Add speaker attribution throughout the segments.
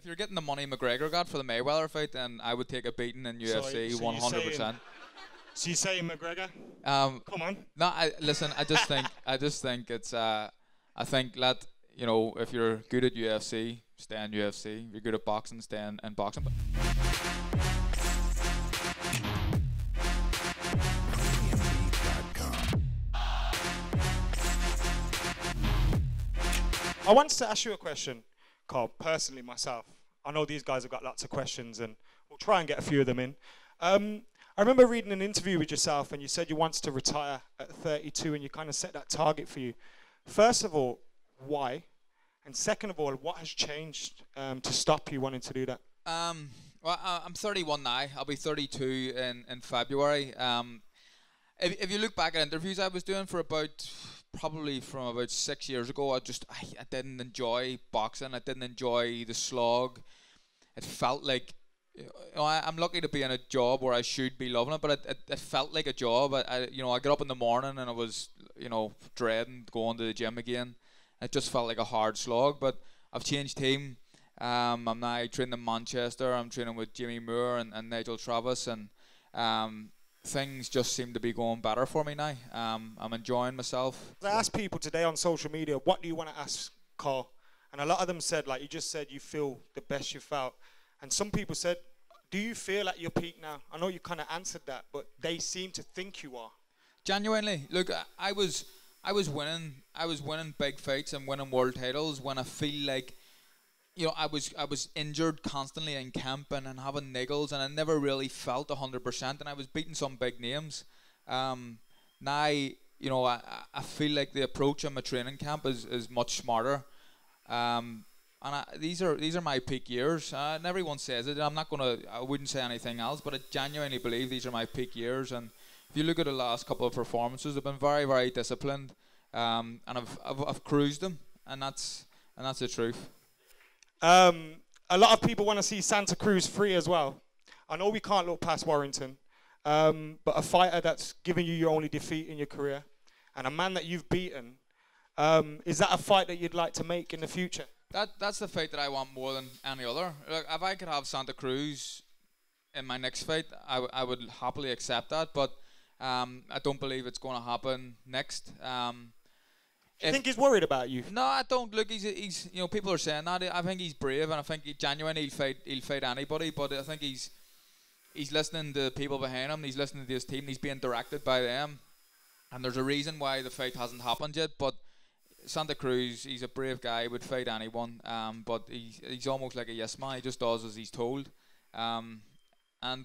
Speaker 1: you're getting the money McGregor got for the Mayweather fight, then I would take a beating in UFC 100%.
Speaker 2: So you saying McGregor? Come on.
Speaker 1: No, listen. I just think it's. I think if you're good at UFC, stay in UFC. If you're good at boxing, stay in boxing.
Speaker 2: I wanted to ask you a question, Carl, personally myself. I know these guys have got lots of questions and we'll try and get a few of them in. I remember reading an interview with yourself and you said you wanted to retire at 32 and you kind of set that target for you. First of all, why? And second of all, what has changed to stop you wanting to do that?
Speaker 1: Well, I'm 31 now. I'll be 32 in February. If you look back at interviews I was doing for probably from about 6 years ago, I didn't enjoy boxing. I didn't enjoy the slog. It felt like, I'm lucky to be in a job where I should be loving it, but it felt like a job. I get up in the morning and I was, dreading going to the gym again. It just felt like a hard slog, but I've changed team. I'm now training in Manchester. I'm training with Jimmy Moore and Nigel Travis, and things just seem to be going better for me now. I'm enjoying myself.
Speaker 2: I asked people today on social media, what do you want to ask Carl? And a lot of them said, like you just said, you feel the best you felt. And some people said, do you feel at your peak now? I know you kind of answered that, but they seem to think you are.
Speaker 1: Genuinely, look, I was winning big fights and winning world titles when I feel like, I was injured constantly in camp and having niggles, and I never really felt 100%, and I was beating some big names. Now, I feel like the approach on my training camp is much smarter. These are my peak years, and everyone says it. I wouldn't say anything else, but I genuinely believe these are my peak years. And if you look at the last couple of performances, I've been very, very disciplined, and I've cruised them, and that's the truth.
Speaker 2: A lot of people want to see Santa Cruz free as well. I know we can't look past Warrington, but a fighter that's given you your only defeat in your career, and a man that you've beaten, is that a fight that you'd like to make in the future?
Speaker 1: That's the fight that I want more than any other. Look, if I could have Santa Cruz in my next fight, I would happily accept that, but I don't believe it's going to happen next.
Speaker 2: Do you think he's worried about you?
Speaker 1: No, I don't. Look, he's people are saying that. I think he's brave, and I think he'll fight anybody. But I think he's listening to the people behind him. He's listening to his team. He's being directed by them, and there's a reason why the fight hasn't happened yet. But Santa Cruz, he's a brave guy. He would fight anyone. But he's almost like a yes man. He just does as he's told. And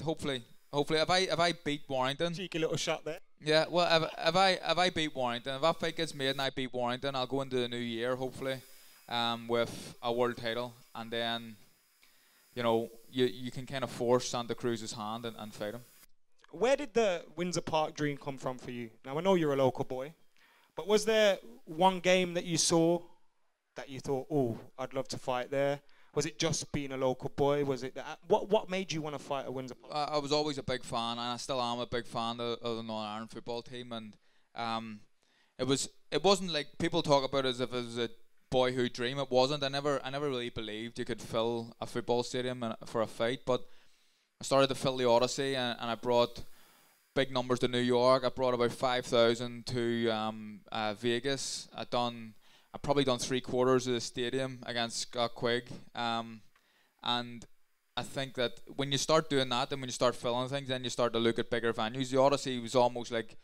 Speaker 1: hopefully, if I beat Warrington,
Speaker 2: cheeky little shot there.
Speaker 1: Yeah, well, if I beat Warrington, if that fight gets made and I beat Warrington, I'll go into the new year hopefully, with a world title, and then, you can kind of force Santa Cruz's hand and fight him.
Speaker 2: Where did the Windsor Park dream come from for you? Now I know you're a local boy, but was there one game that you saw that you thought, oh, I'd love to fight there? Was it just being a local boy? Was it that? What made you want to fight at Windsor Park?
Speaker 1: I was always a big fan, and I still am a big fan of the Northern Ireland football team. And it wasn't like people talk about it as if it was a boyhood dream. It wasn't. I never really believed you could fill a football stadium for a fight. But I started to fill the Odyssey, and I brought big numbers to New York. I brought about 5,000 to Vegas. I've probably done 3/4 of the stadium against Scott Quigg, and I think that when you start doing that and when you start filling things, then you start to look at bigger venues. The Odyssey was almost like,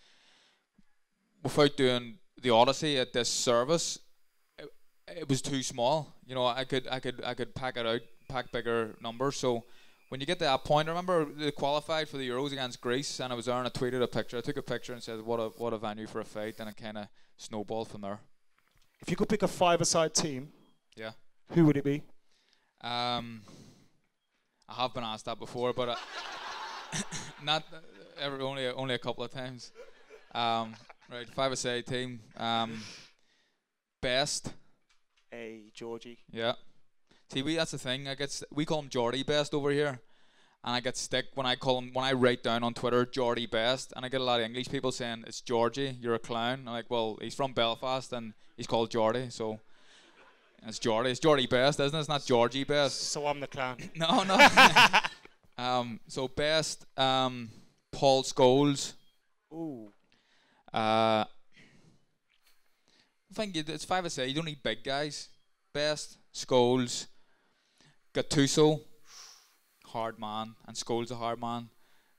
Speaker 1: without doing the Odyssey at this service, it was too small. I could pack bigger numbers. So when you get to that point, I remember they qualified for the Euros against Greece, and I was there and I tweeted a picture. I took a picture and said, "What a venue for a fight," and it kind of snowballed from there.
Speaker 2: If you could pick a five-a-side team,
Speaker 1: yeah,
Speaker 2: who would it be?
Speaker 1: I have been asked that before, but not only a couple of times. Right, five-a-side team. Best.
Speaker 2: Hey, Georgie.
Speaker 1: Yeah. See, that's the thing. We call him Geordie Best over here, and I get stick when I write down on Twitter Geordie Best, and I get a lot of English people saying it's Georgie, you're a clown. I'm like, well, he's from Belfast and he's called Geordie, so It's Geordie. It's Geordie Best, isn't it? It's not Georgie Best.
Speaker 2: So I'm the clown.
Speaker 1: No, no. So Best, Paul Scholes.
Speaker 2: Ooh.
Speaker 1: I think it's 5 or 6. You don't need big guys. Best, Scholes, Gattuso, hard man, and Scholes a hard man.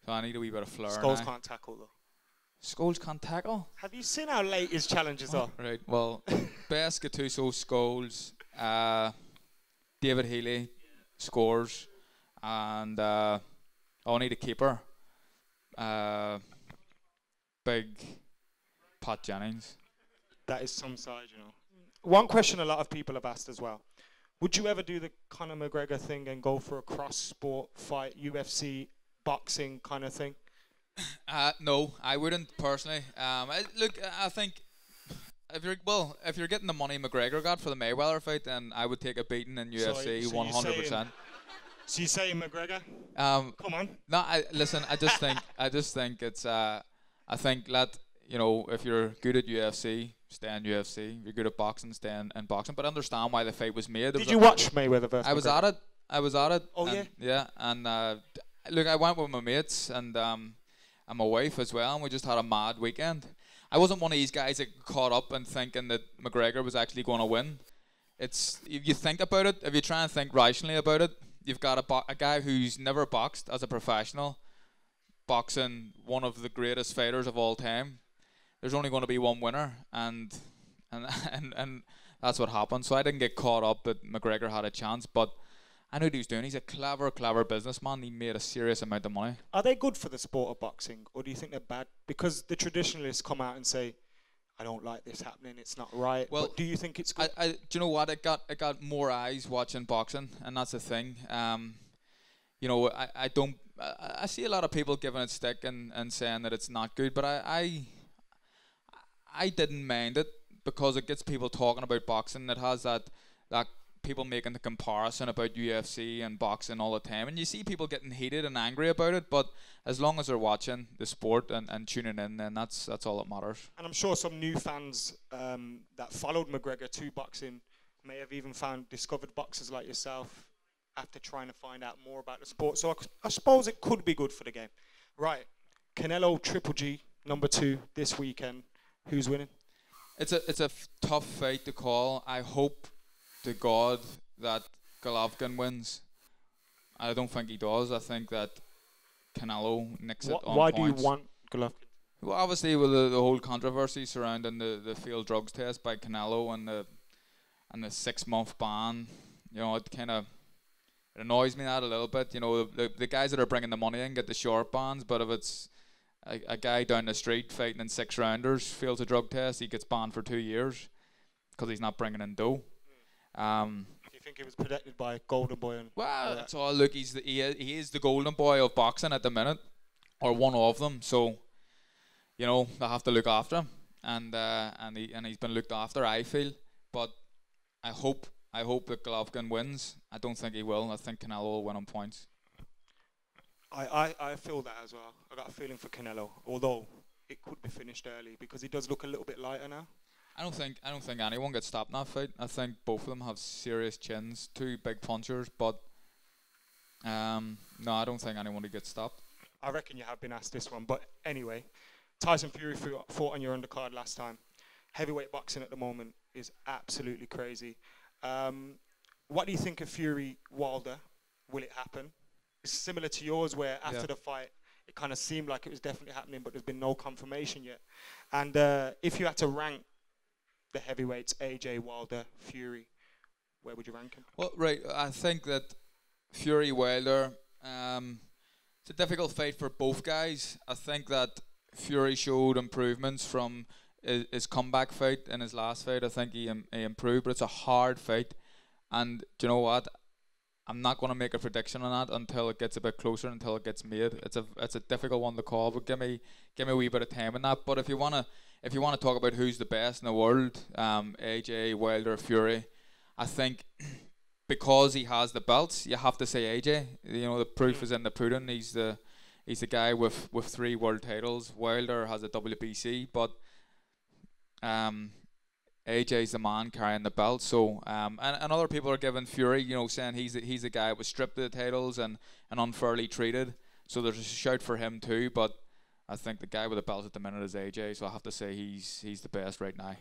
Speaker 1: So I need a wee bit of flair.
Speaker 2: Scholes can't tackle though.
Speaker 1: Scholes can't tackle.
Speaker 2: Have you seen how late his challenges are?
Speaker 1: Right. Well, Best, Gattuso, Scholes, David Healy scores, and I need a keeper. Big Pat Jennings.
Speaker 2: That is some size, you know. One question a lot of people have asked as well. Would you ever do the Conor McGregor thing and go for a cross-sport fight, UFC, boxing kind of thing?
Speaker 1: No, I wouldn't personally. I think if you're getting the money McGregor got for the Mayweather fight, then I would take a beating in UFC 100%.
Speaker 2: So you saying McGregor? Come on.
Speaker 1: No, listen. I just think it's. I think if you're good at UFC, stay in UFC. If you're good at boxing, stay in boxing. But understand why the fight was made.
Speaker 2: Did you watch Mayweather versus McGregor?
Speaker 1: I was at it.
Speaker 2: Oh,
Speaker 1: and, yeah. And look, I went with my mates and my wife as well, and we just had a mad weekend. I wasn't one of these guys that caught up and thinking that McGregor was actually going to win. It's if you think about it, if you try and think rationally about it, you've got a guy who's never boxed as a professional, boxing one of the greatest fighters of all time. There's only going to be one winner, and that's what happened. So I didn't get caught up that McGregor had a chance, but I knew what he was doing. He's a clever businessman. He made a serious amount of money.
Speaker 2: Are they good for the sport of boxing, or do you think they're bad? Because the traditionalists come out and say, I don't like this happening, it's not right. Well, but do you think it's good?
Speaker 1: Do you know what? It got more eyes watching boxing, and that's the thing. I see a lot of people giving it stick and saying that it's not good, but I didn't mind it because it gets people talking about boxing. It has that people making the comparison about UFC and boxing all the time, and you see people getting heated and angry about it, but as long as they're watching the sport and tuning in, then that's all that matters.
Speaker 2: And I'm sure some new fans that followed McGregor to boxing may have even discovered boxers like yourself after trying to find out more about the sport. So I suppose it could be good for the game. Right, Canelo Triple G #2 this weekend. Who's winning?
Speaker 1: It's a tough fight to call. I hope to God that Golovkin wins. I don't think he does. I think that Canelo nicks it on points.
Speaker 2: Why do you want Golovkin?
Speaker 1: Well, obviously with the whole controversy surrounding the failed drugs test by Canelo and the 6-month ban, it annoys me that a little bit. The guys that are bringing the money in get the short bans, but if it's a guy down the street fighting in 6 rounders, fails a drug test, he gets banned for 2 years because he's not bringing in dough.
Speaker 2: Do you think he was protected by Golden Boy?
Speaker 1: That's all. Look, he is the Golden Boy of boxing at the minute, or one of them. So, they have to look after him, and he's been looked after, I feel. But I hope that Golovkin wins. I don't think he will. I think Canelo will win on points.
Speaker 2: I feel that as well. I got a feeling for Canelo, although it could be finished early because he does look a little bit lighter now.
Speaker 1: I don't think anyone gets stopped in that fight. I think both of them have serious chins, 2 big punchers, but no, I don't think anyone will get stopped.
Speaker 2: I reckon you have been asked this one, but anyway, Tyson Fury fought on your undercard last time. Heavyweight boxing at the moment is absolutely crazy. What do you think of Fury Wilder? Will it happen? It's similar to yours, where after the fight, it kind of seemed like it was definitely happening, but there's been no confirmation yet. And if you had to rank the heavyweights, AJ, Wilder, Fury, where would you rank him?
Speaker 1: Well, right, I think that Fury Wilder, it's a difficult fight for both guys. I think that Fury showed improvements from his comeback fight in his last fight. I think he improved, but it's a hard fight. And do you know what? I'm not going to make a prediction on that until it gets a bit closer, until it gets made. It's a difficult one to call, but give me a wee bit of time on that. But if you wanna talk about who's the best in the world, AJ, Wilder, Fury, I think because he has the belts, you have to say AJ. The proof is in the pudding. He's the guy with 3 world titles. Wilder has a WBC, but AJ's the man carrying the belt. So and other people are giving Fury, saying he's a guy that was stripped of the titles and unfairly treated. So there's a shout for him too. But I think the guy with the belt at the minute is AJ. So I have to say he's the best right now.